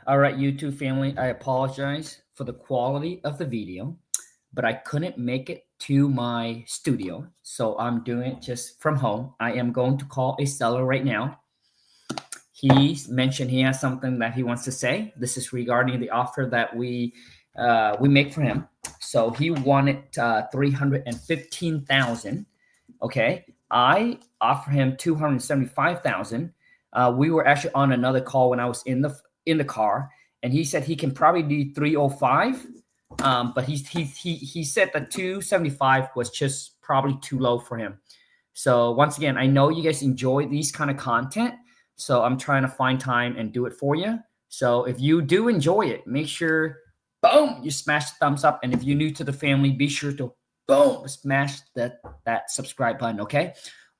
All right, YouTube family, I apologize for the quality of the video, but I couldn't make it to my studio, so I'm doing it just from home. I am going to call a seller right now. He mentioned he has something that he wants to say. This is regarding the offer that we make for him. So he wanted 315,000. Okay, I offer him 275,000. We were actually on another call when I was in the car, and he said he can probably do 305. But he said that 275 was just probably too low for him. So once again, I know you guys enjoy these kind of content, so I'm trying to find time and do it for you. So if you do enjoy it, make sure, boom, you smash the thumbs up. And if you're new to the family, be sure to boom, smash that subscribe button. Okay.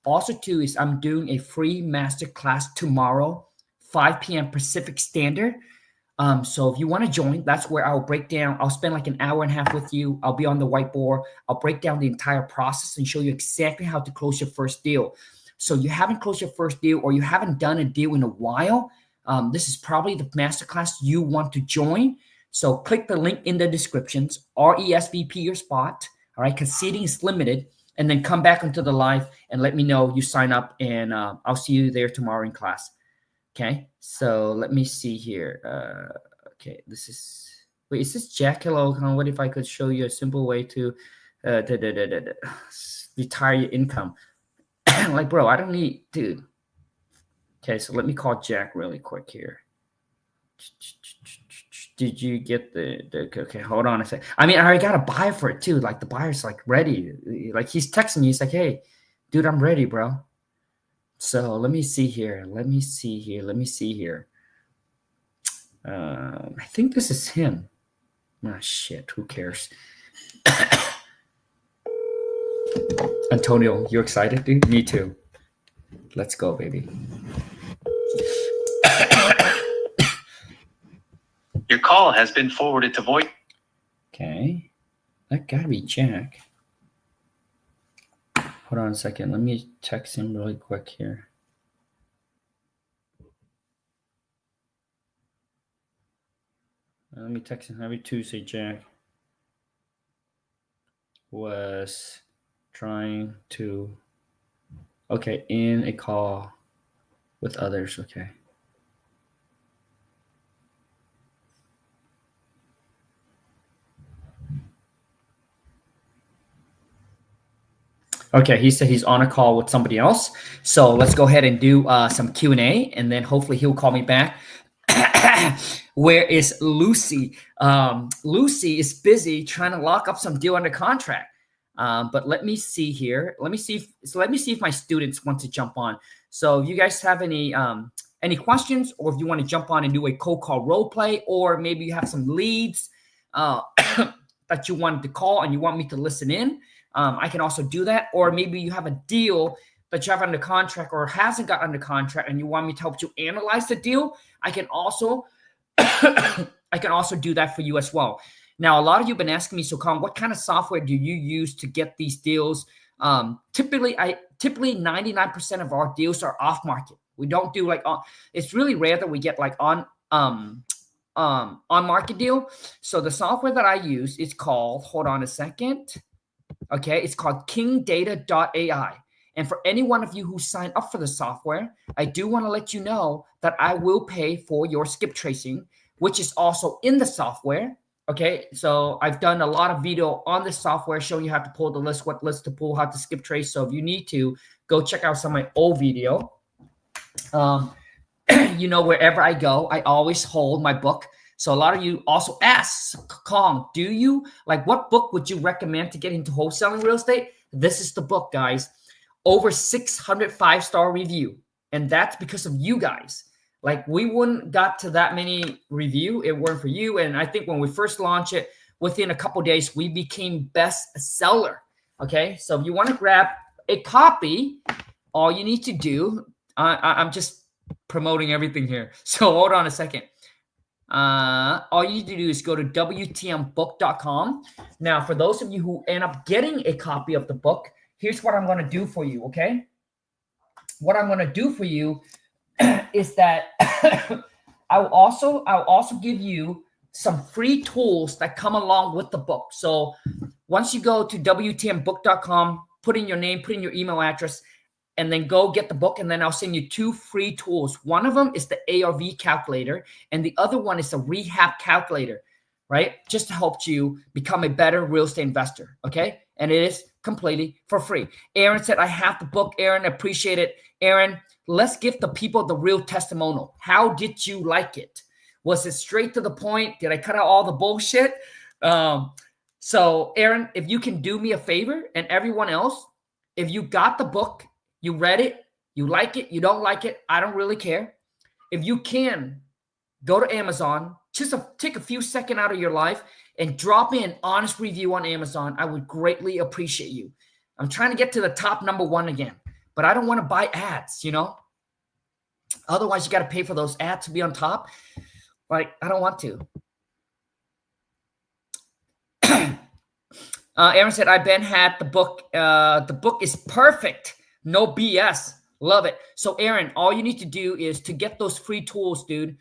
Also, too, is I'm doing a free masterclass tomorrow, 5 p.m. Pacific Standard. So if you want to join, that's where I'll break down. I'll spend like an hour and a half with you. I'll be on the whiteboard. I'll break down the entire process and show you exactly how to close your first deal. So you haven't closed your first deal, or you haven't done a deal in a while. This is probably the masterclass you want to join. So click the link in the descriptions, RESVP your spot. All right, because seating is limited. And then come back into the live and let me know you sign up, and I'll see you there tomorrow in class. Okay, so let me see here. Okay, wait, is this Jack? Hello, what if I could show you a simple way to retire your income? Like, bro, I don't need, dude. Okay, so let me call Jack really quick here. Did you get okay, hold on a sec. I mean, I already got a buyer for it too. Like, the buyer's like ready. Like, he's texting me. He's like, hey, dude, I'm ready, bro. So let me see here. I think this is him. Ah, shit. Who cares? Antonio, you excited, dude? Me too. Let's go, baby. Your call has been forwarded to voice. Okay. That gotta be Jack. Hold on a second. Let me text him really quick here. Let me text him every Tuesday. Jack was trying to, okay, in a call with others. Okay. Okay, he said he's on a call with somebody else. So let's go ahead and do some Q&A, and then hopefully he'll call me back. Where is Lucy? Lucy is busy trying to lock up some deal under contract. But let me see here. Let me see if my students want to jump on. So if you guys have any questions, or if you want to jump on and do a cold call role play, or maybe you have some leads that you wanted to call and you want me to listen in, I can also do that. Or maybe you have a deal that you have under contract or hasn't got under contract and you want me to help you analyze the deal, I can also do that for you as well. Now, a lot of you have been asking me, so Colin, what kind of software do you use to get these deals? Typically 99% of our deals are off market. We don't do like it's really rare that we get like on market deal. So the software that I use is called, hold on a second. Okay, it's called kingdata.ai. And for any one of you who sign up for the software, I do want to let you know that I will pay for your skip tracing, which is also in the software. Okay, so I've done a lot of video on this software showing you how to pull the list, what list to pull, how to skip trace. So if you need to, go check out some of my old video. Wherever I go, I always hold my book. So a lot of you also ask, Kong, what book would you recommend to get into wholesaling real estate? This is the book, guys. Over 600 5-star review. And that's because of you guys. Like, we wouldn't got to that many review if it weren't for you. And I think when we first launched it, within a couple days, we became best seller. Okay, so if you want to grab a copy, all you need to do, I'm just promoting everything here. So hold on a second. All you need to do is go to WTMbook.com. Now, for those of you who end up getting a copy of the book, here's what I'm going to do for you, okay? What I'm going to do for you is that I'll also give you some free tools that come along with the book. So once you go to wtmbook.com, put in your name, put in your email address, and then go get the book, and then I'll send you 2 free tools. One of them is the ARV calculator, and the other one is the rehab calculator, right? Just to help you become a better real estate investor, okay? And it is completely for free. Aaron said, I have the book. Aaron, appreciate it. Aaron, let's give the people the real testimonial. How did you like it? Was it straight to the point? Did I cut out all the bullshit? So Aaron, if you can do me a favor, and everyone else, if you got the book, you read it, you like it, you don't like it, I don't really care. If you can, go to Amazon, just take a few seconds out of your life and drop me an honest review on Amazon. I would greatly appreciate you. I'm trying to get to the top #1 again, but I don't want to buy ads, Otherwise, you got to pay for those ads to be on top. Like, I don't want to. Aaron said, I Ben had the book. The book is perfect. No BS. Love it. So Aaron, all you need to do is to get those free tools, dude.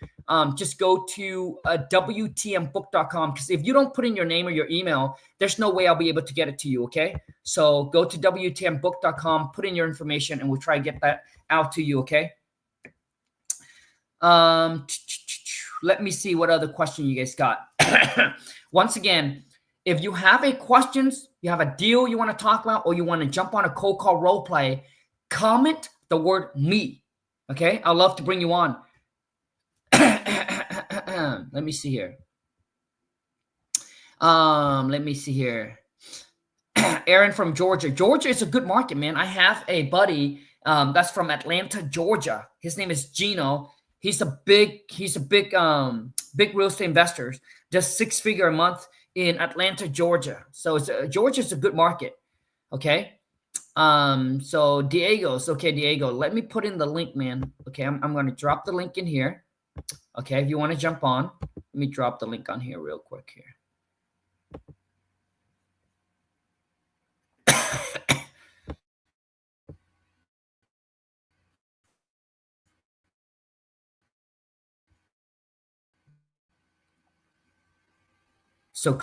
Just go to wtmbook.com, because if you don't put in your name or your email, there's no way I'll be able to get it to you, okay? So go to wtmbook.com, put in your information, and we'll try to get that out to you, okay? Let me see what other question you guys got. Once again, if you have a questions, you have a deal you want to talk about, or you want to jump on a cold call role play, comment the word me. Okay, I'd love to bring you on. Let me see here. Aaron from Georgia. Georgia is a good market, man. I have a buddy that's from Atlanta, Georgia. His name is Gino. He's a big real estate investor, just 6-figure a month in Atlanta, Georgia. So Georgia's a good market. Okay. So Diego, let me put in the link, man. Okay. I'm going to drop the link in here. Okay. If you want to jump on, let me drop the link on here real quick here. So,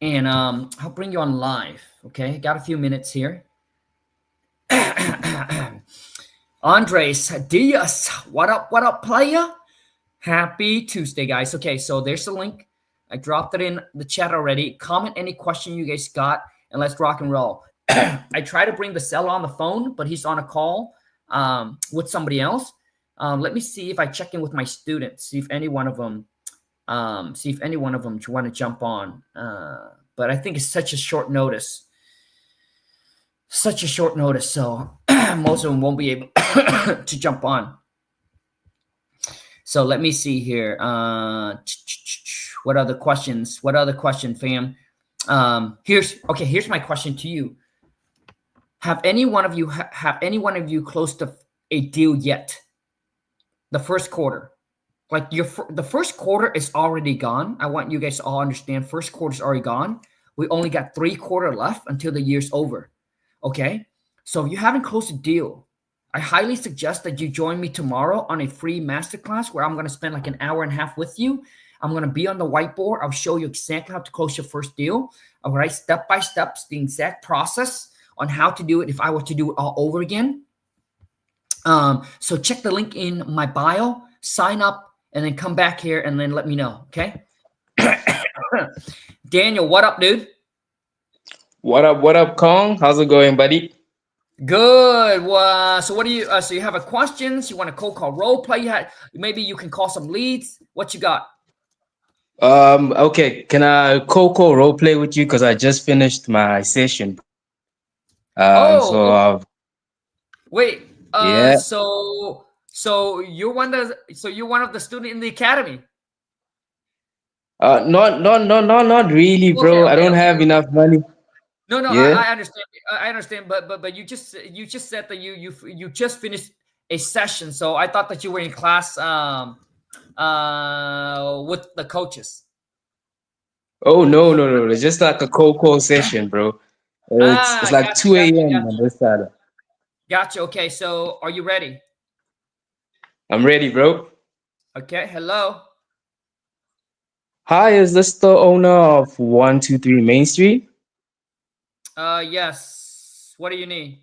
and I'll bring you on live. Okay. Got a few minutes here. Andres Diaz, what up, player? Happy Tuesday, guys. Okay, so there's the link. I dropped it in the chat already. Comment any question you guys got, and let's rock and roll. I try to bring the seller on the phone, but he's on a call with somebody else. Let me see if I check in with my students, see if any one of them want to jump on. But I think it's such a short notice. So most of them won't be able to jump on. So let me see here. What other questions, fam? Here's my question to you. Have any one of you close to a deal yet? The first quarter. Like the first quarter is already gone. I want you guys to all understand, first quarter is already gone. We only got 3 quarters left until the year's over. Okay, so if you haven't closed a deal, I highly suggest that you join me tomorrow on a free masterclass where I'm going to spend like an hour and a half with you. I'm going to be on the whiteboard. I'll show you exactly how to close your first deal. I'll write step by step the exact process on how to do it if I were to do it all over again. So check the link in my bio, sign up, and then come back here and then let me know. Okay. Daniel, what up, dude? What up, Kong? How's it going, buddy? Good. So what do you? So you have a questions? You want a cold call role play? Maybe you can call some leads. What you got? Okay. Can I cold call role play with you? Because I just finished my session. Wait. Yeah. So you're one of the student in the academy. Not really, bro. I don't have enough money. No, Yeah. I understand. I understand, but you just said that you just finished a session, so I thought that you were in class with the coaches. Oh no! It's just like a cold call session, bro. It's like gotcha, 2 a.m. on this side. Gotcha. Okay, so are you ready? I'm ready, bro. Okay, hello. Hi, is this the owner of 123 Main Street? Yes. What do you need?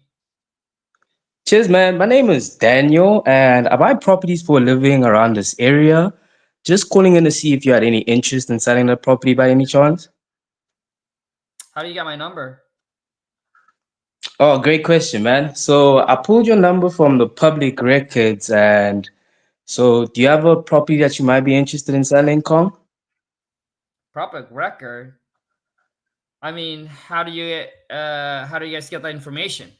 Cheers, man. My name is Daniel, and I buy properties for a living around this area. Just calling in to see if you had any interest in selling the property by any chance. How do you get my number? Oh, great question, man. So I pulled your number from the public records, and so do you have a property that you might be interested in selling, Kong? Public record. I mean, how do you guys get that information?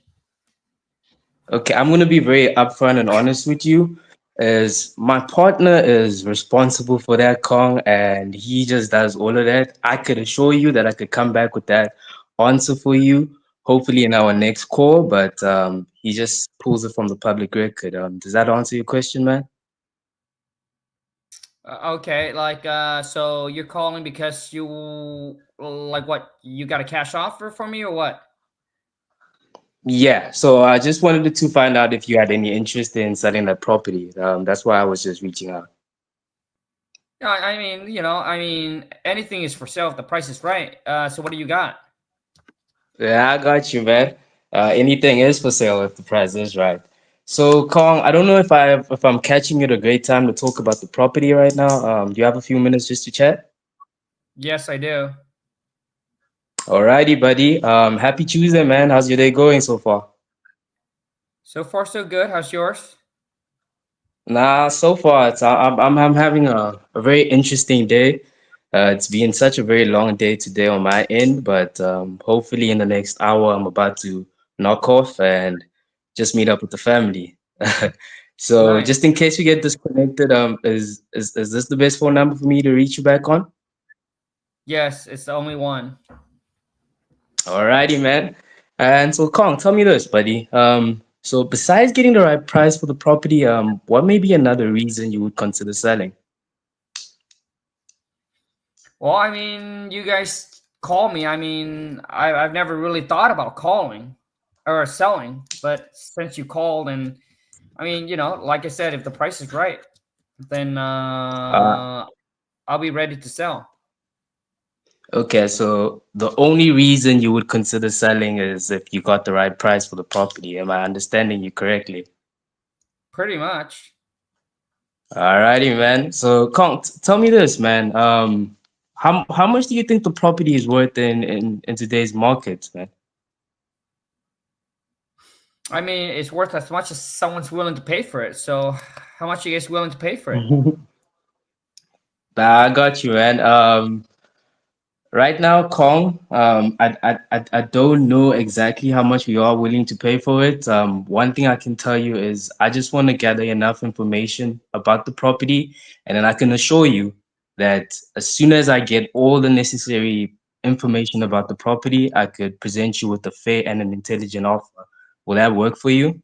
Okay, I'm gonna be very upfront and honest with you. Is my partner is responsible for that, Kong, and he just does all of that. I could assure you that I could come back with that answer for you, hopefully in our next call. But he just pulls it from the public record. Does that answer your question, man? Okay, so you're calling because you like what? You got a cash offer for me or what? Yeah. So I just wanted to find out if you had any interest in selling that property. That's why I was just reaching out. Yeah, I mean, anything is for sale if the price is right. So what do you got? Yeah, I got you, man. Anything is for sale if the price is right. So, Kong, I don't know if I'm catching you at a great time to talk about the property right now. Do you have a few minutes just to chat? Yes, I do. Alrighty, buddy. Happy Tuesday, man. How's your day going so far? So far, so good. How's yours? Nah, so far I'm having a very interesting day. It's been such a very long day today on my end, but hopefully in the next hour I'm about to knock off and just meet up with the family. So Nice. just in case we get disconnected, is this the best phone number for me to reach you back on? Yes, it's the only one. Alrighty, man. And so Kong, tell me this, buddy. So besides getting the right price for the property, what may be another reason you would consider selling? Well, I mean, you guys call me. I mean, I've never really thought about calling or selling, but since you called, and I mean, like I said, if the price is right, then I'll be ready to sell. Okay, so the only reason you would consider selling is if you got the right price for the property. Am I understanding you correctly? Pretty much. Alrighty, man. So, Kong, tell me this, man. How much do you think the property is worth in today's market, man? I mean, it's worth as much as someone's willing to pay for it. So, how much are you guys willing to pay for it? Nah, I got you, man. Right now, Kong, I don't know exactly how much we are willing to pay for it. One thing I can tell you is I just want to gather enough information about the property, and then I can assure you that as soon as I get all the necessary information about the property, I could present you with a fair and an intelligent offer. Will that work for you?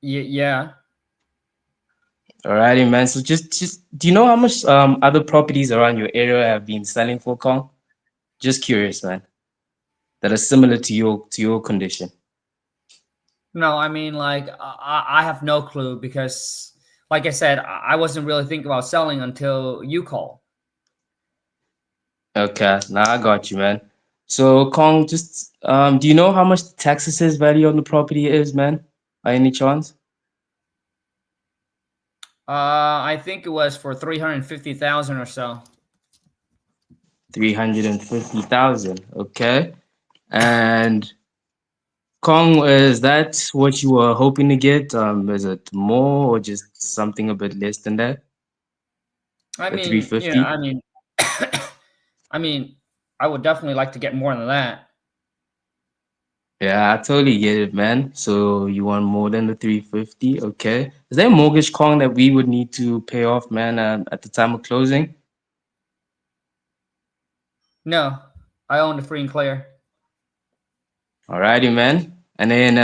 Yeah. Alrighty, man. So just do you know how much other properties around your area have been selling for, Kong? Just curious, man. That are similar to your condition. No, I mean, I have no clue because, like I said, I wasn't really thinking about selling until you called. Okay, now I got you, man. So Kong, just do you know how much the tax assessed value on the property is, man? By any chance? I think it was for 350,000 or so. 350,000. Okay. And Kong, is that what you were hoping to get? Is it more or just something a bit less than that? I The mean, yeah, 350? I mean, I would definitely like to get more than that. Yeah, I totally get it, man. So you want more than the 350? Okay. Is there a mortgage, Kong, that we would need to pay off, man, at the time of closing? No, I own the free and clear. Alrighty, man. And then,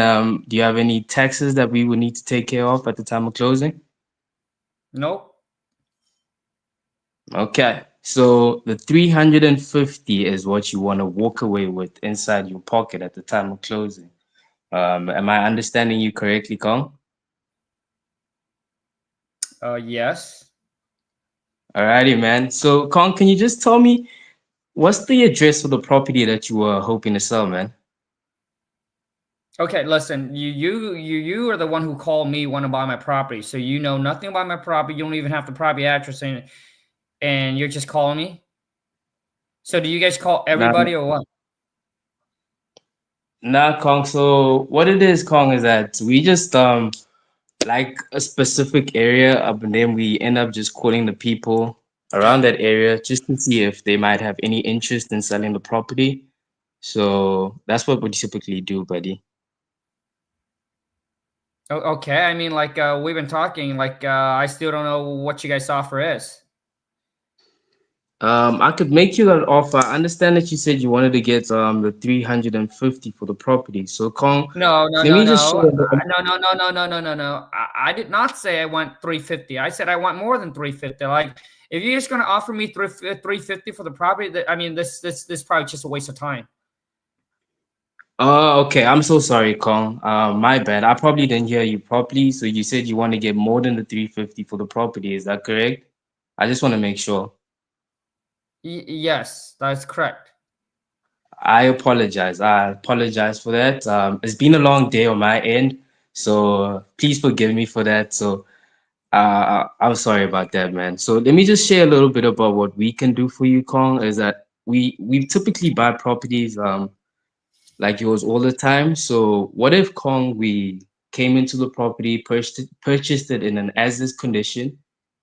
do you have any taxes that we would need to take care of at the time of closing? Nope. Okay. So the 350 is what you want to walk away with inside your pocket at the time of closing. Am I understanding you correctly, Kong? Yes. Alrighty, man. So, Kong, can you just tell me what's the address of the property that you were hoping to sell, man? Okay, listen, you are the one who called me want to buy my property. So you know nothing about my property. You don't even have the property address in it, and you're just calling me. So do you guys call Nah, everybody or what? nah, Kong. So what it is, Kong, is that we just like a specific area, and then we end up just calling the people around that area just to see if they might have any interest in selling the property. So that's what we typically do, buddy. Okay, I mean, like we've been talking. Like I still don't know what you guys offer is. I could make you an offer. I understand that you said you wanted to get the 350 for the property. So Kong, No, no, let no, me just share no, a little. no, no, no, no, no, no, no, no. I did not say I want 350. I said I want more than 350. Like, if you're just gonna offer me 350 for the property, that I mean, this probably just a waste of time. Oh, okay. I'm so sorry, Kong. My bad. I probably didn't hear you properly. So you said you want to get more than the 350 for the property. Is that correct? I just want to make sure. Yes, that's correct. I apologize. I apologize for that. It's been a long day on my end, so please forgive me for that. So I'm sorry about that, man. So let me just share a little bit about what we can do for you, Kong. Is that we typically buy properties like yours all the time. So what if, Kong, we came into the property, purchased it in an as-is condition,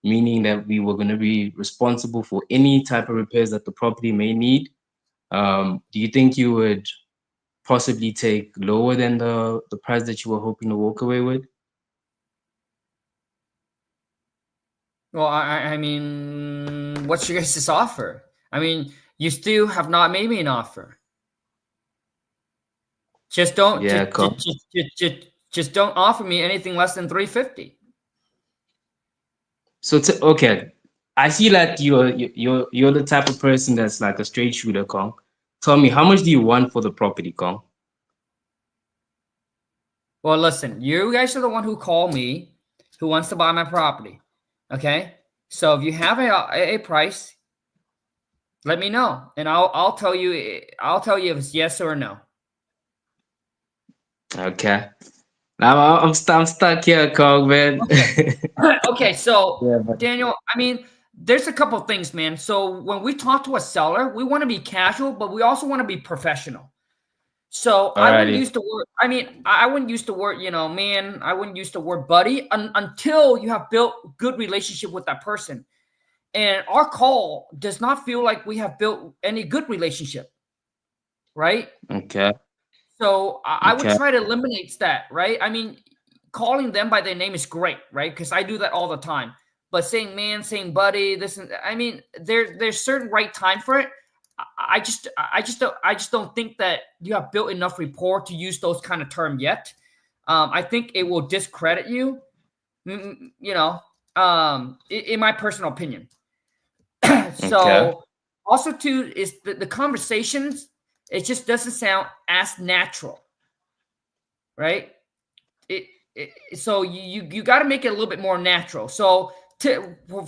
meaning that we were going to be responsible for any type of repairs that the property may need. Do you think you would possibly take lower than the price that you were hoping to walk away with? Well, I mean, what's your guys' offer? I mean, you still have not made me an offer. Just don't Yeah, Kong. just don't offer me anything less than 350. So okay, I see that you're the type of person that's like a straight shooter, Kong. Tell me, how much do you want for the property, Kong? Well, listen, you guys are the one who called me, who wants to buy my property. Okay, so if you have a price, let me know, and I'll tell you if it's yes or no. Okay. I'm stuck here, Kong, man. Okay. Okay, so Yeah, but Daniel, I mean, there's a couple things, man. So when we talk to a seller, we want to be casual, but we also want to be professional. So I wouldn't alrighty. use the word. I mean, I wouldn't use the word, man. I wouldn't use the word buddy until you have built good relationship with that person. And our call does not feel like we have built any good relationship, right? Okay. So I would Okay. try to eliminate that, right? I mean, calling them by their name is great, right? Because I do that all the time. But saying man, saying buddy, this and I mean, there's certain right time for it. I just don't think that you have built enough rapport to use those kind of term yet. I think it will discredit you. You know, in my personal opinion. Okay. So also too is the conversations. It just doesn't sound as natural, right? So you got to make it a little bit more natural. So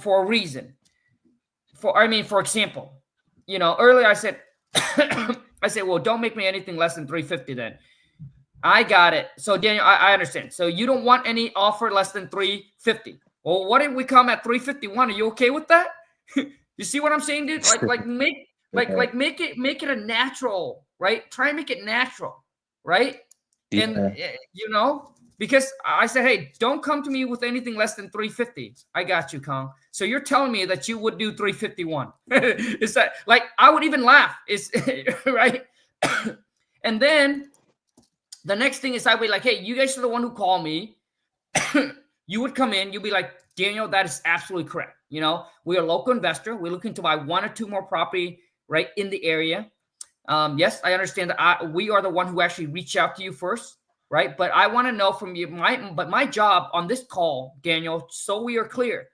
for a reason, for example, earlier I said I said, well, don't make me anything less than 350 then. I got it. So Daniel, I understand. So you don't want any offer less than 350. Well, what if we come at 351? Are you okay with that? You see what I'm saying, dude? Yeah. Make it a natural, right? Try and make it natural, right? And Yeah. because I said, hey, don't come to me with anything less than 350. I got you, Kong. So you're telling me that you would do 351. Is that like I would even laugh? Is right? And then the next thing is I'd be like, hey, you guys are the one who called me. You would come in, you'd be like, Daniel, that is absolutely correct. We're a local investor. We're looking to buy one or two more property right in the area. Yes, I understand that we are the one who actually reached out to you first, right? But I want to know from you, my job on this call, Daniel, so we are clear,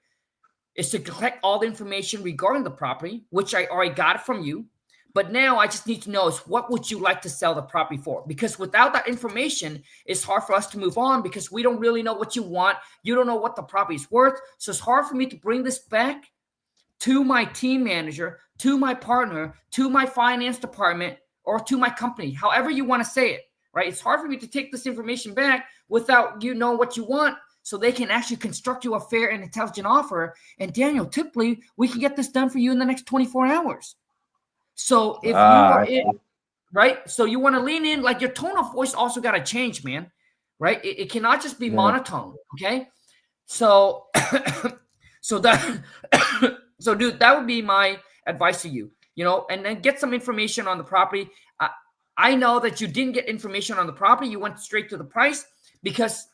is to collect all the information regarding the property, which I already got from you. But now I just need to know is what would you like to sell the property for? Because without that information, it's hard for us to move on because we don't really know what you want. You don't know what the property is worth. So it's hard for me to bring this back to my team manager, to my partner, to my finance department, or to my company, however you want to say it, right? It's hard for me to take this information back without you know what you want so they can actually construct you a fair and intelligent offer. And Daniel, typically we can get this done for you in the next 24 hours. So if you Ah, are in, right? So you want to lean in, like your tone of voice also got to change, man, right? It cannot just be yeah. monotone, okay? So, so that, so dude, that would be my advice to you, and then get some information on the property. I know that you didn't get information on the property. You went straight to the price because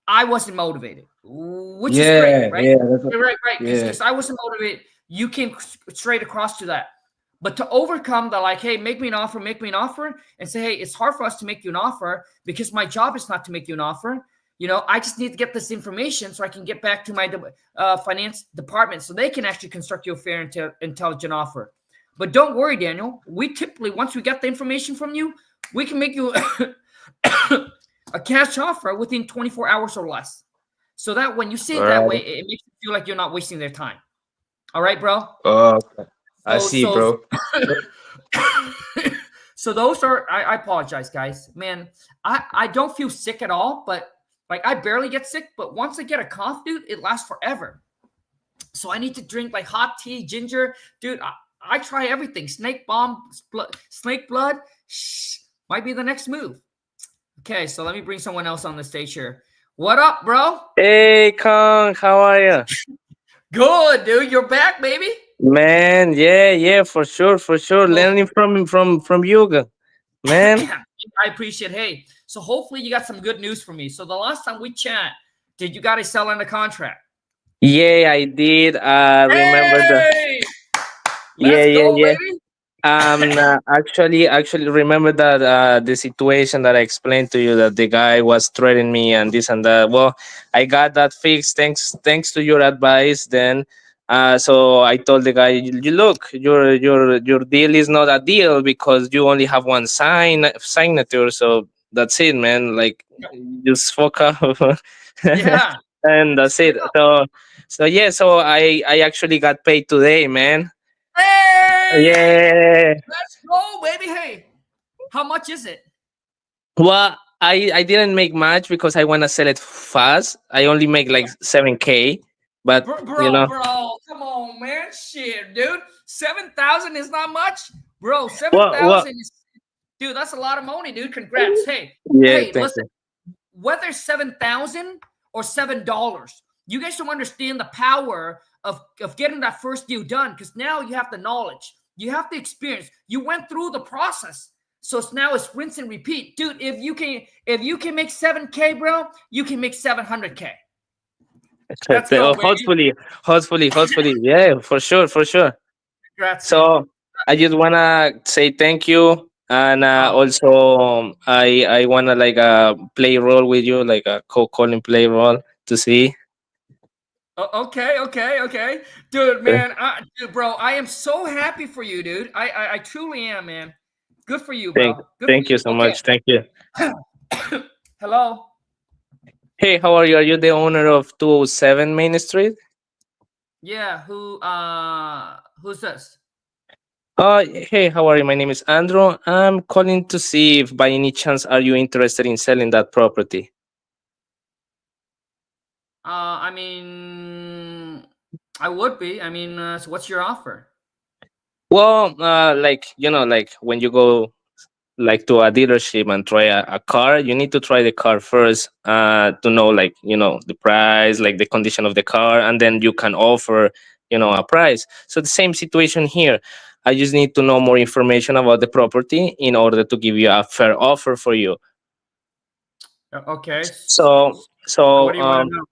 I wasn't motivated, which is great, Yeah, right? yeah, that's what, Right. yeah. Because I wasn't motivated. You came straight across to that. But to overcome the like, hey, make me an offer, and say, hey, it's hard for us to make you an offer because my job is not to make you an offer. I just need to get this information so I can get back to my finance department so they can actually construct you a fair and intelligent offer. But don't worry, Daniel. We typically, once we get the information from you, we can make you a cash offer within 24 hours or less. So that when you say it that way, Right. it makes you feel like you're not wasting their time. All right, bro? Oh, I So, see, so, bro. so those are, I apologize, guys. Man, I don't feel sick at all, but like I barely get sick. But once I get a cough, dude, it lasts forever. So I need to drink like hot tea, ginger. Dude, I try everything. Snake blood might be the next move. Okay, so let me bring someone else on the stage here. What up, bro? Hey, Kong, how are you? Good, dude. You're back, baby. Man, yeah, for sure, for sure. Oh, Learning from you, man. yeah, I appreciate. Hey, so hopefully you got some good news for me. So the last time we chat, did you guys sell under contract? Yeah, I did. Remember the Hey, yeah, let's yeah, go, yeah. baby. Actually, remember that the situation that I explained to you that the guy was threatening me and this and that. Well, I got that fixed thanks to your advice. Then, so I told the guy, you look, your deal is not a deal because you only have one signature. So that's it, man. Like, just fuck up, Yeah. and that's Straight it. up. So yeah, so I actually got paid today, man. Hey, Yeah. let's go, baby. Hey, how much is it? Well, I didn't make much because I want to sell it fast. I only make like 7K, but you know, Bro, come on, man. Shit, dude. 7,000 is not much. Bro, well, 7,000 is, dude, that's a lot of money, dude. Congrats. Hey, yeah, hey, thank listen, you. whether 7,000 or $7, you guys don't understand the power of getting that first deal done because now you have the knowledge, you have the experience, you went through the process. So now it's rinse and repeat, dude. If you can make 7K, bro, you can make 700K. Let's go, baby. Hopefully, yeah, for sure, for sure. Congrats, man. So I just wanna say thank you, and Oh, also I wanna like play a role with you, like a co-calling play role to see. okay, dude, man, dude, bro. I am so happy for you, dude. I truly am, man. Good for you, Thank bro. Good for thank you you. so much. Thank you. Okay. Hello. Hey, how are you? Are you the owner of 207 Main Street? Yeah. Who's this? Hey, how are you? My name is Andrew. I'm calling to see if by any chance are you interested in selling that property? I mean, I would be. I mean, so what's your offer? Well, like like when you go like to a dealership and try a car, you need to try the car first to know like the price, like the condition of the car, and then you can offer a price. So the same situation here. I just need to know more information about the property in order to give you a fair offer for you. Okay. So So what so do you want to um know?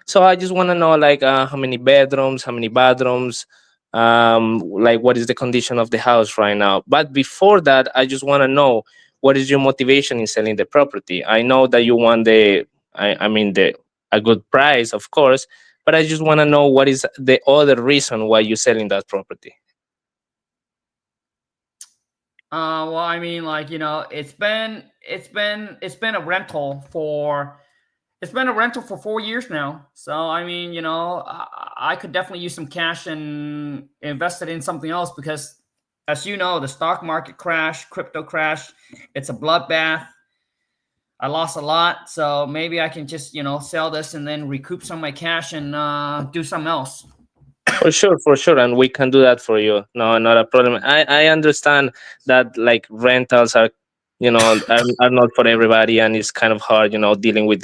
so I just want to know like how many bedrooms, how many bathrooms, like what is the condition of the house right now. But before that, I just want to know what is your motivation in selling the property. I know that you want I mean the a good price, of course, but I just want to know what is the other reason why you're selling that property. Well, I mean, like, it's been a rental for 4 years now. So I mean, I could definitely use some cash and invest it in something else because, as you know, the stock market crash, crypto crash, it's a bloodbath. I lost a lot, so maybe I can just sell this and then recoup some of my cash and do something else. For sure, and we can do that for you. No, not a problem. I understand that like rentals are, are not for everybody, and it's kind of hard, dealing with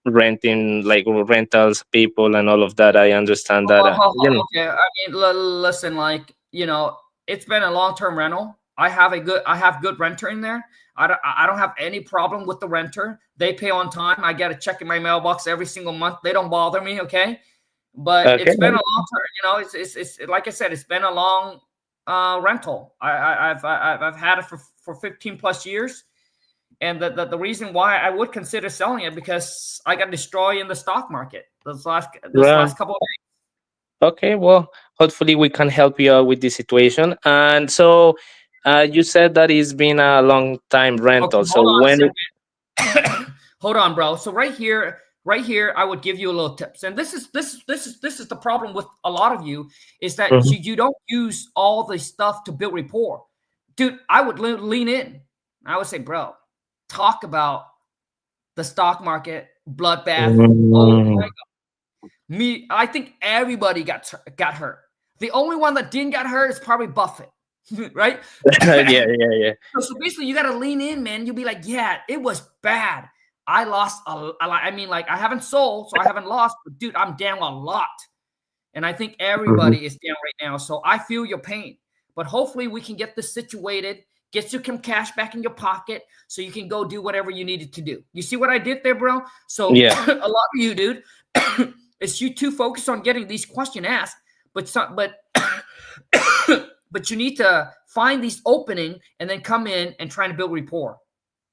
renting like rentals people and all of that. I understand that. Okay, I mean, listen, like, it's been a long-term rental. I have good renter in there. I don't have any problem with the renter. They pay on time. I get a check in my mailbox every single month. They don't bother me, okay? But Okay. it's been a long term, it's like I said, it's been a long rental. I've had it for 15 plus years. And the reason why I would consider selling it because I got destroyed in the stock market this Well, last couple of days. okay. Well, hopefully we can help you out with this situation. And so, you said that it's been a long time Okay, rental. So hold on a when? second. Hold on, bro. So right here, I would give you a little tips. And this is the problem with a lot of you is that Mhm. you don't use all the stuff to build rapport. Dude, I would lean in. I would say, bro, talk about the stock market bloodbath. Oh Mm. my God. I think everybody got hurt. The only one that didn't get hurt is probably Buffett, right? Yeah, yeah, yeah. So basically, you got to lean in, man. You'll be like, yeah, it was bad. I lost a lot. I mean, like, I haven't sold, so I haven't lost, but dude, I'm down a lot. And I think Mhm. everybody is down right now. So I feel your pain. But hopefully, we can get this situated, get you some cash back in your pocket so you can go do whatever you needed to do. You see what I did there, bro? So Yeah. a lot of you, dude, it's you too focused on getting these questions asked, but but you need to find these opening and then come in and try to build rapport.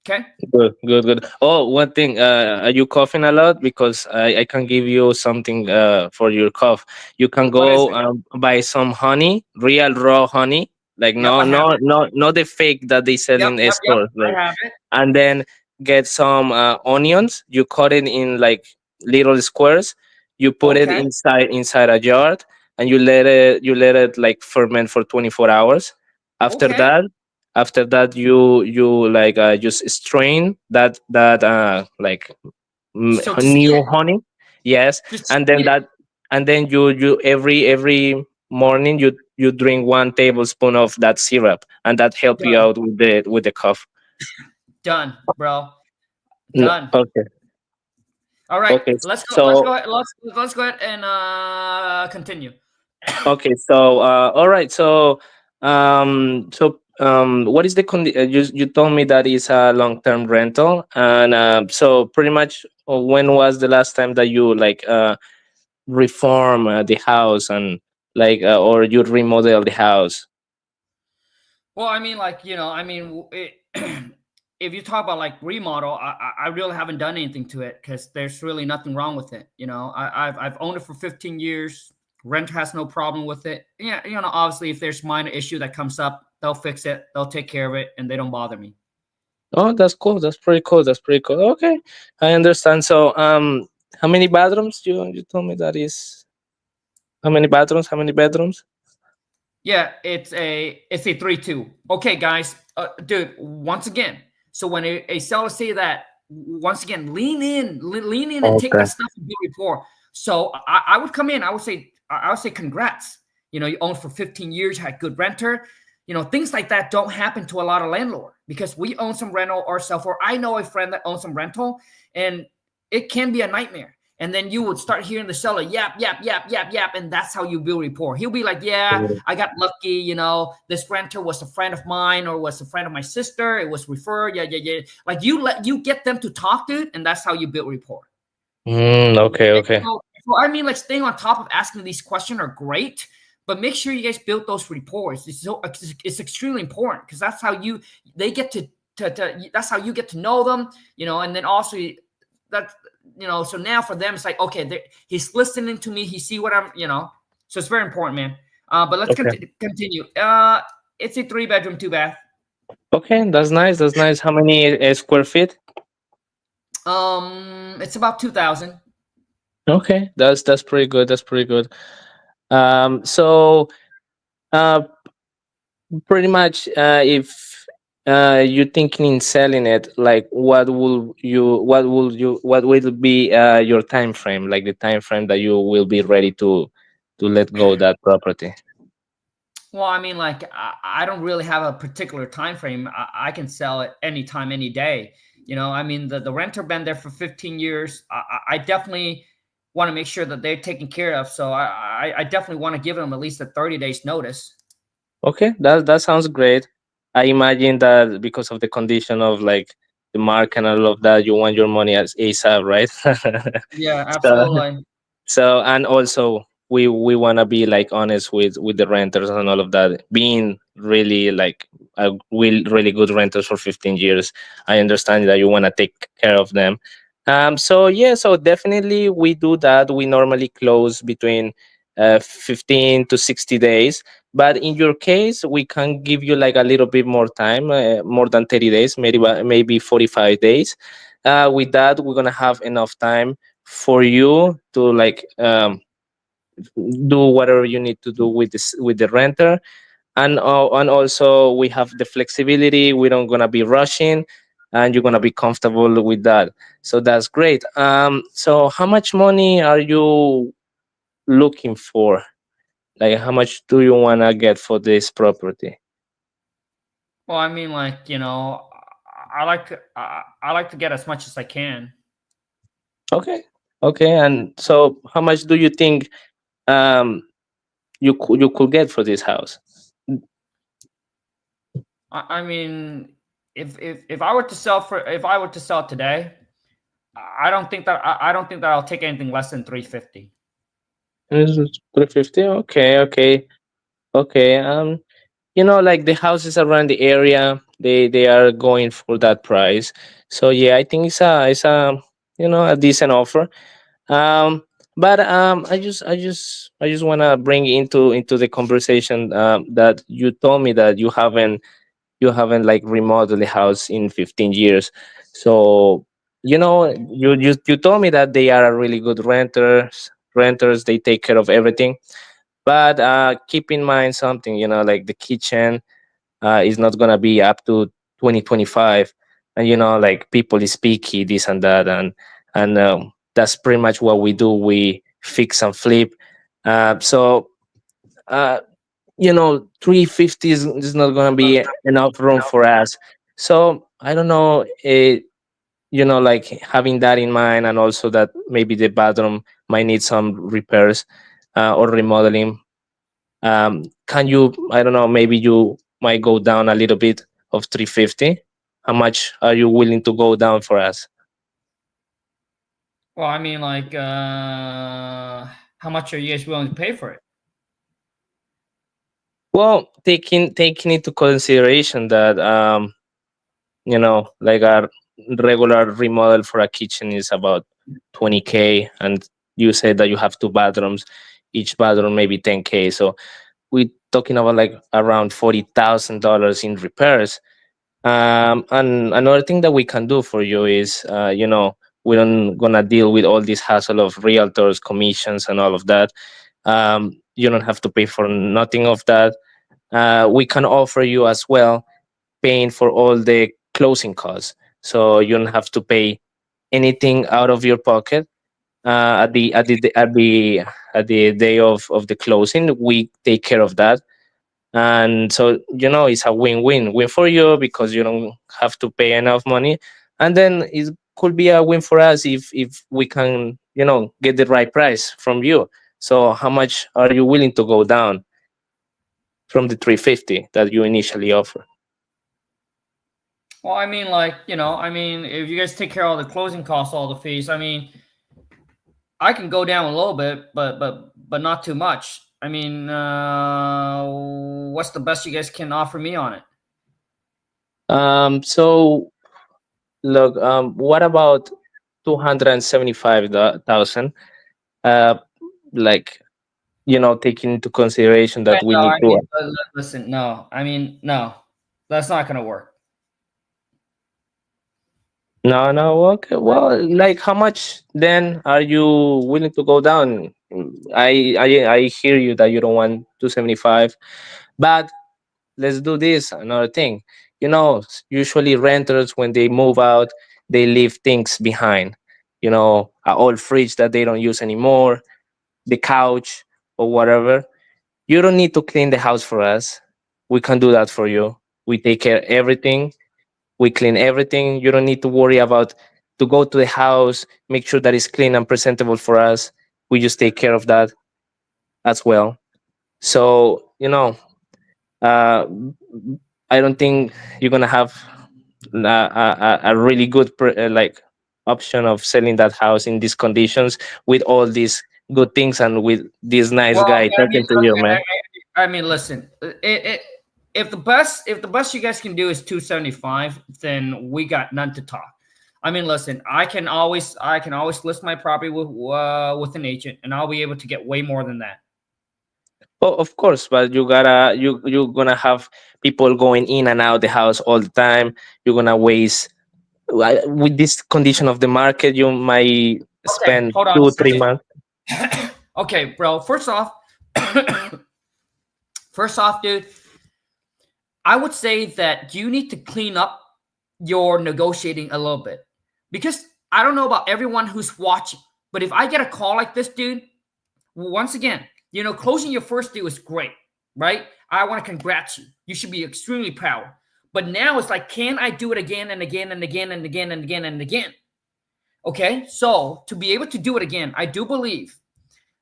Okay. Good, good, good. Oh, one thing. Are you coughing a lot? Because I can give you something for your cough. You can What is go it? buy some honey, real raw honey. Like Yep, no, I have no, it. no, not the fake that they sell Yep, in a yep, yep. store. I Like, have it. and then get some onions. You cut it in like little squares. You put it Okay. inside a jar, and you let it like ferment for 24 hours. After Okay. that, you like just strain that like So just see new it. honey. Yes. Just And see then it. you every morning you drink 1 tablespoon of that syrup, and that help you Done. out with the cough. Done, bro. No, Done. okay. All right. Okay. Let's go. Let's go So ahead. Let's go ahead and continue. okay. So all right. What is the you told me that is a long-term rental, and so pretty much, when was the last time that you like reform the house, and like or you remodel the house? Well, I mean, like, if you talk about like remodel, I really haven't done anything to it because there's really nothing wrong with it. I've owned it for 15 years. Renter has no problem with it. Yeah, obviously, if there's minor issue that comes up, they'll fix it. They'll take care of it, and they don't bother me. Oh, that's cool. That's pretty cool. That's pretty cool. Okay, I understand. So how many bathrooms you told me that is? How many bathrooms? How many bedrooms? Yeah, it's a 3-2. Okay, guys, dude. Once again, so when a seller say that, once again, lean in and take Okay. that stuff and build rapport. So I would come in. I would say congrats. You owned for 15 years, had good renter. Things like that don't happen to a lot of landlord because we own some rental ourselves. Or I know a friend that owns some rental, and it can be a nightmare. And then you would start hearing the seller yap, yap, yap, yap, yap, and that's how you build rapport. He'll be like, "Yeah, I got lucky. This renter was a friend of mine or was a friend of my sister. It was referred. Yeah, yeah, yeah." Like you get them to talk, dude, and that's how you build rapport. Okay, okay. So I mean, like staying on top of asking these questions are great, but make sure you guys build those rapports. It's extremely important because that's how they get to that's how you get to know them, and then also that so now for them it's like, okay, he's listening to me, he see what I'm. So it's very important, man. But let's Okay. continue. it's a 3 bedroom, 2 bath. Okay, that's nice. That's nice. How many square feet? It's about 2,000. Okay, that's pretty good. That's pretty good. So uh, pretty much, if you're thinking in selling it, like what will be your time frame, like the time frame that you will be ready to let go that property? Well, I mean, like I don't really have a particular time frame. I can sell it anytime, any day. I mean, the renter been there for 15 years. I definitely want to make sure that they're taken care of. So I definitely want to give them at least a 30 days notice. Okay, that sounds great. I imagine that because of the condition of like the mark and all of that, you want your money as ASAP, right? Yeah, So absolutely. and also we want to be like honest with the renters and all of that, being really like really good renters for 15 years. I understand that you want to take care of them. So yeah, so definitely we do that. We normally close between 15 to 60 days, but in your case we can give you like a little bit more time, more than 30 days, maybe 45 days. With that, we're gonna have enough time for you to like do whatever you need to do with this with the renter. And also we have the flexibility. We don't gonna be rushing, and you're gonna be comfortable with that. So that's great. So how much money are you looking for? Like, how much do you want to get for this property? Well, I mean, like I like to get as much as I can. Okay. Okay. And so how much do you think um you could get for this house? I mean, if I were to sell for if I were to sell today, I don't think that I'll take anything less than 350. Is it 350? Okay, okay, okay. Like the houses around the area, they are going for that price. So yeah, I think it's a decent offer. Um, but I just wanna bring into the conversation that you told me that you haven't like remodeled the house in 15 years. So you told me that they are a really good renters. They take care of everything, but keep in mind something, like the kitchen is not gonna be up to 2025, and like people is picky, this and that, and that's pretty much what we do. We fix and flip. So uh, 350 is not gonna be enough room for us. So I don't know. Like having that in mind, and also that maybe the bathroom might need some repairs or remodeling. Can you, I don't know, maybe you might go down a little bit of 350? How much are you willing to go down for us? Well, I mean, like how much are you guys willing to pay for it? Well, taking into consideration that like a regular remodel for a kitchen is about 20K, and you said that you have two bathrooms, each bathroom maybe 10K. So we're talking about like around $40,000 in repairs. And another thing that we can do for you is, we don't gonna deal with all this hassle of realtors, commissions, and all of that. You don't have to pay for nothing of that. We can offer you as well paying for all the closing costs, so you don't have to pay anything out of your pocket. At the day of the closing, we take care of that. And so it's a win-win for you, because you don't have to pay enough money, and then it could be a win for us if we can get the right price from you. So how much are you willing to go down from the 350 that you initially offer? Well, I mean, like I mean, if you guys take care of all the closing costs, all the fees, I mean, I can go down a little bit, but not too much. I mean, what's the best you guys can offer me on it? So look, what about 275,000? uh like taking into consideration I that we know. need I to. mean, listen. No, I mean, no, that's not gonna work. No, no, okay. Well, like how much then are you willing to go down? I hear you that you don't want 275, but let's do this. Another thing, usually renters when they move out, they leave things behind. An old fridge that they don't use anymore, the couch or whatever. You don't need to clean the house for us. We can do that for you. We take care everything. We clean everything. You don't need to worry about to go to the house, make sure that it's clean and presentable for us. We just take care of that as well. So, uh, I don't think you're gonna have a really good like option of selling that house in these conditions with all these good things and with this nice Well, guy I mean, talking to you, man. I mean, listen. If the best you guys can do is 275, then we got none to talk. I mean, listen. I can always list my property with an agent, and I'll be able to get way more than that. Oh, of course, but you're gonna have people going in and out the house all the time. You're gonna waste with this condition of the market. You might Okay, spend hold on a 2 3 months. second. Okay, bro. First off, dude, I would say that you need to clean up your negotiating a little bit because I don't know about everyone who's watching, but if I get a call like this, dude, once again, closing your first deal is great, right? I want to congrats you. You should be extremely proud. But now it's like, can I do it again and again and again and again and again and again? Okay, so to be able to do it again, I do believe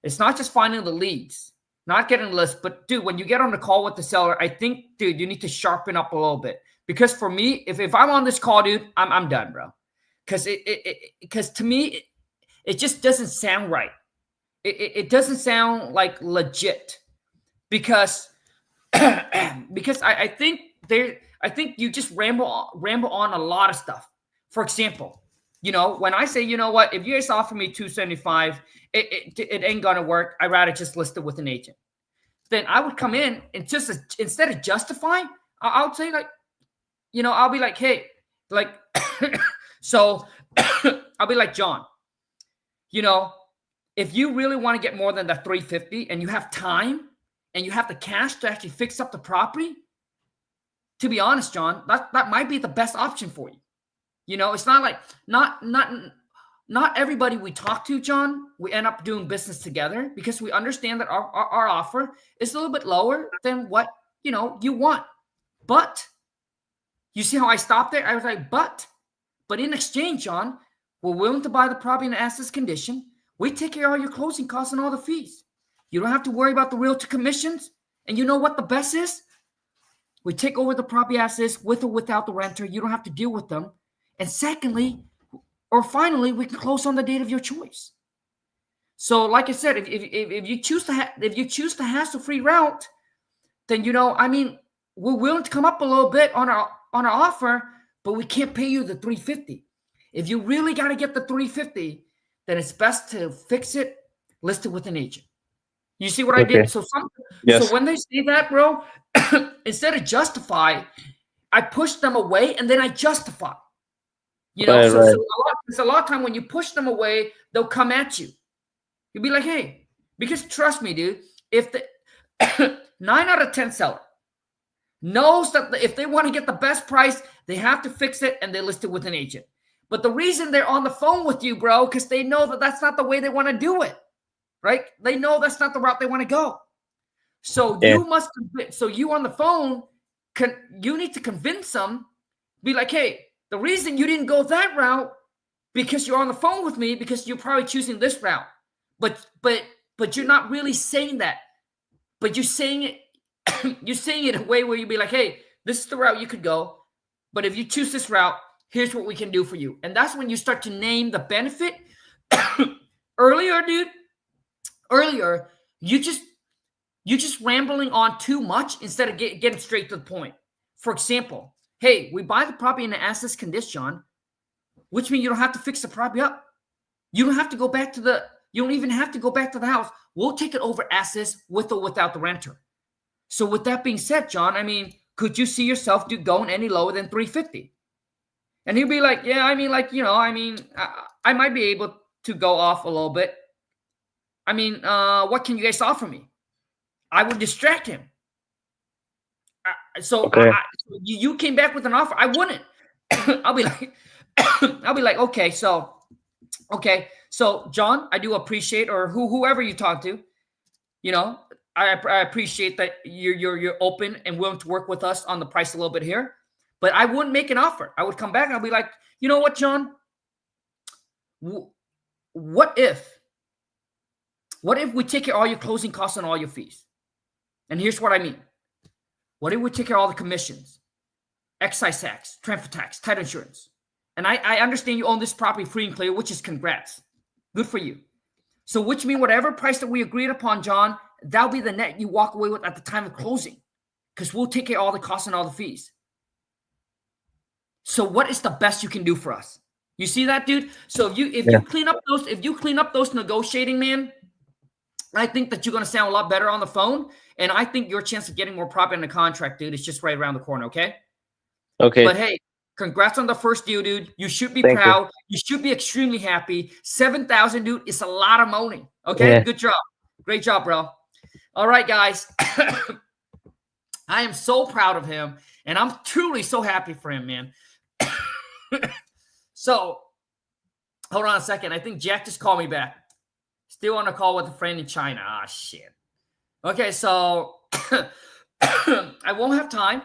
it's not just finding the leads, not getting the list, but dude, when you get on the call with the seller, I think, dude, you need to sharpen up a little bit. Because for me, if I'm on this call, dude, I'm done, bro. Because to me, it just doesn't sound right. It doesn't sound like legit because because I think you just ramble on a lot of stuff. For example, when I say, what, if you guys offer me 275, it ain't gonna work. I'd rather just list it with an agent. Then I would come in and just instead of justifying, I'll say like, I'll be like, hey, like, so I'll be like, John, you know, if you really want to get more than the 350 and you have time and you have the cash to actually fix up the property, to be honest, John, that might be the best option for you. It's not like not everybody we talk to, John, we end up doing business together because we understand that our offer is a little bit lower than what you want. But you see how I stopped there? I was like, but in exchange, John, we're willing to buy the property in assets condition. We take care of all your closing costs and all the fees. You don't have to worry about the realtor commissions. And you know what the best is? We take over the property assets with or without the renter. You don't have to deal with them. And secondly, or finally, we can close on the date of your choice. So, like I said, if you choose to hassle-free route, then we're willing to come up a little bit on our offer, but we can't pay you the 350. If you really got to get the 350, then it's best to fix it, list it with an agent. You see what I Okay. did? So Yes. when they say that, bro, instead of justify, I push them away and then I justify. Right, So right. a lot of time when you push them away, they'll come at you. You'll be like, hey, because trust me, dude, if the 9 out of 10 seller knows that if they want to get the best price, they have to fix it and they list it with an agent. But the reason they're on the phone with you, bro, because they know that that's not the way they want to do it, right? They know that's not the route they want to go. So Yeah. you on the phone, you need to convince them, be like, hey, the reason you didn't go that route because you're on the phone with me because you're probably choosing this route, but you're not really saying that, but you're saying it. You're saying it in a way where you'd be like, hey, this is the route you could go, but if you choose this route, here's what we can do for you. And that's when you start to name the benefit. Earlier, you just rambling on too much instead of getting straight to the point. For example, hey, we buy the property in an assets condition, which means you don't have to fix the property up. You don't have to go back to the You don't even have to go back to the house. We'll take it over as is with or without the renter. So with that being said, John, I mean, could you see yourself going any lower than 350? And he'll be like, yeah, I mean, like, you know, I mean, I might be able to go off a little bit. I mean, what can you guys offer me? I would distract him. So you came back with an offer. I wouldn't. I'll be like, okay, so John, I do appreciate, or whoever you talk to, you know, I appreciate that you're open and willing to work with us on the price a little bit here, but I wouldn't make an offer. I would come back and I'll be like, you know what, John? What if we take care of all your closing costs and all your fees? And here's what I mean. What if we take care of all the commissions, excise tax, transfer tax, title insurance? And I understand you own this property free and clear, which is congrats. Good for you. So which means whatever price that we agreed upon, John, that'll be the net you walk away with at the time of closing, because we'll take care of all the costs and all the fees. So what is the best you can do for us? You see that, dude? So if you clean up those negotiating, man, I think that you're going to sound a lot better on the phone. And I think your chance of getting more profit in the contract, dude, is just right around the corner, okay? Okay. But hey, congrats on the first deal, dude. You should be proud. You should be extremely happy. 7,000, dude, is a lot of money. Okay? Yeah. Good job. Great job, bro. All right, guys. I am so proud of him, and I'm truly so happy for him, man. So, hold on a second. I think Jack just called me back. Still on a call with a friend in China. Ah, shit. Okay, so I won't have time,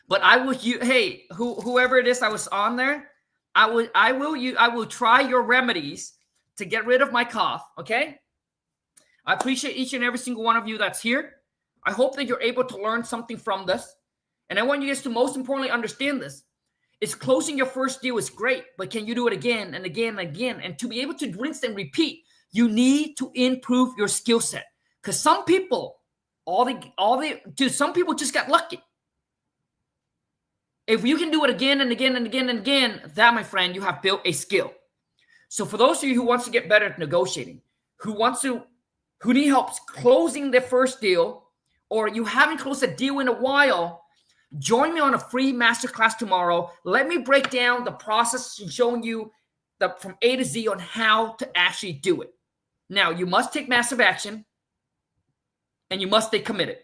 but I will. Hey, whoever it is I was on there, I will try your remedies to get rid of my cough. Okay. I appreciate each and every single one of you that's here. I hope that you're able to learn something from this, and I want you guys to most importantly understand this. It's closing your first deal is great, but can you do it again and again and again? And to be able to rinse and repeat, you need to improve your skill set. Because some people, some people just got lucky. If you can do it again and again and again and again, that, my friend, you have built a skill. So for those of you who wants to get better at negotiating, who need help closing their first deal, or you haven't closed a deal in a while, join me on a free masterclass tomorrow. Let me break down the process and showing you from A to Z on how to actually do it. Now, you must take massive action, and you must stay committed,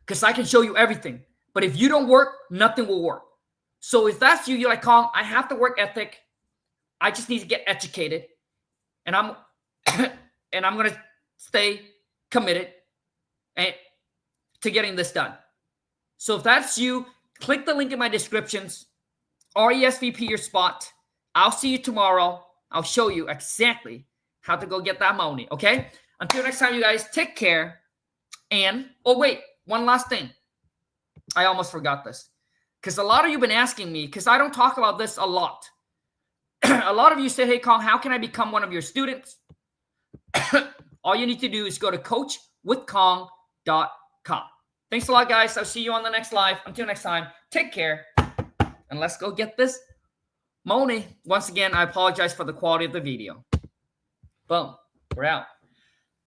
because I can show you everything. But if you don't work, nothing will work. So if that's you, you're like, Kong, I have the work ethic. I just need to get educated, and I'm going to stay committed to getting this done. So if that's you, click the link in my descriptions, RESVP your spot. I'll see you tomorrow. I'll show you exactly how to go get that money, okay? Until next time, you guys, take care. And, oh, wait, one last thing. I almost forgot this, because a lot of you have been asking me, because I don't talk about this a lot. A lot of you say, hey, Kong, how can I become one of your students? All you need to do is go to coachwithkong.com. Thanks a lot, guys. I'll see you on the next live. Until next time, take care. And let's go get this money. Once again, I apologize for the quality of the video. Boom. We're out.